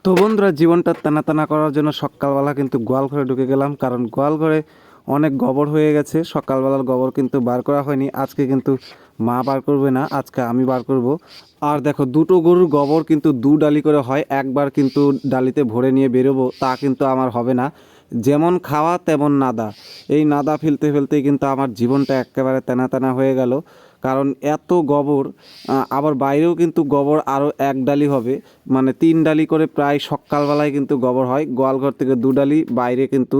তো বন্ধুরা, জীবনটা টানা টানা করার জন্য সকালবেলা কিন্তু গোয়াল ঘরে ঢুকে গেলাম, কারণ গোয়াল ঘরে অনেক গোবর হয়ে গেছে। সকালবেলার গোবর কিন্তু বার করা হয়নি, আজকে কিন্তু মা বার করবে না, আজকে আমি বার করব। আর দেখো, দুটো গরুর গোবর কিন্তু দু ডালি করে হয়, একবার কিন্তু ডালিতে ভরে নিয়ে বেরোবো তা কিন্তু আমার হবে না। যেমন খাওয়া তেমন নাদা, এই নাদা ফেলতে ফেলতেই কিন্তু আমার জীবনটা একেবারে তেনা তেনা হয়ে গেল। কারণ এত গোবর, আবার বাইরেও কিন্তু গোবর আরও এক ডালি হবে, মানে তিন ডালি করে প্রায় সকালবেলায় কিন্তু গোবর হয়। গোয়ালঘর থেকে দু ডালি, বাইরে কিন্তু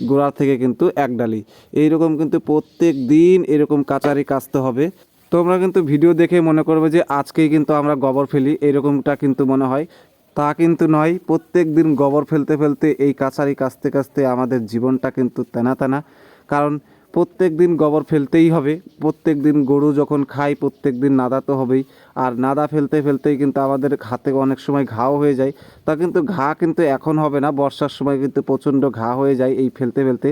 গোড়া থেকে কিন্তু এক ডালি। এইরকম কিন্তু প্রত্যেক দিন এরকম কাচারি কাচতে হবে। তোমরা কিন্তু ভিডিও দেখে মনে করবে যে আজকেই কিন্তু আমরা গোবর ফেলি, এরকমটা কিন্তু মনে হয়, তা কিন্তু নয়। প্রত্যেক দিন গোবর ফেলতে ফেলতে এই কাছারি কাচতে কাচতে আমাদের জীবনটা কিন্তু তেনা তেনা। কারণ প্রত্যেক দিন গোবর ফেলতেই হবে, প্রত্যেক দিন গরু যখন খাই প্রত্যেক দিন নাদা তো হবেই। আর নাদা ফেলতে ফেলতেই কিন্তু আমাদের হাতে অনেক সময় ঘাও হয়ে যায়। তা কিন্তু ঘা কিন্তু এখন হবে না, বর্ষার সময় কিন্তু প্রচণ্ড ঘা হয়ে যায় এই ফেলতে ফেলতে।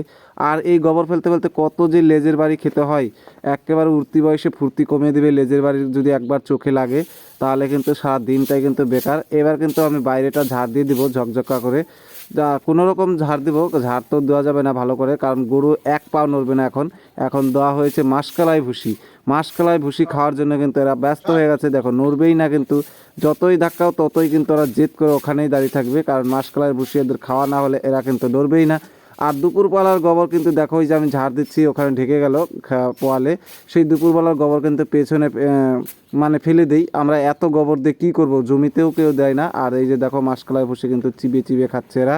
আর এই গোবর ফেলতে ফেলতে কত যে লেজের বাড়ি খেতে হয়, একেবারে উঠতি বয়সে ফুর্তি কমিয়ে দেবে। লেজের বাড়ির যদি একবার চোখে লাগে তাহলে কিন্তু সারা দিনটাই কিন্তু বেকার। এবার কিন্তু আমি বাইরেটা ঝাড় দিয়ে দিব ঝকঝকা করে, যা কোনো রকম ঝাড় দিব, ঝাড় তো দেওয়া যাবে না ভালো করে, কারণ গরু এক পাও নড়বে না। এখন এখন দেওয়া হয়েছে মাসকলাই ভুসি। মাসকলাই ভুসি খাওয়ার জন্য কিন্তু এরা ব্যস্ত হয়ে গেছে, দেখো নড়বেই না কিন্তু। যতই ধাক্কাও ততই কিন্তু ওরা জেদ করে ওখানেই দাঁড়িয়ে থাকবে, কারণ মাসকলাই ভুসি এদের খাওয়া না হলে এরা কিন্তু নড়বেই না। আর দুপুরবেলার গোবর কিন্তু দেখো, ওই যে আমি ঝাড় দিচ্ছি ওখানে ঢেকে গেল পোয়ালে, সেই দুপুরবেলার গোবর কিন্তু পেছনে মানে ফেলে দেই আমরা। এত গোবর দিয়ে কী করবো, জমিতেও কেউ দেয় না। আর এই যে দেখো মাসকলাই ভুসি কিন্তু চিবিয়ে চিবিয়ে খাচ্ছে এরা।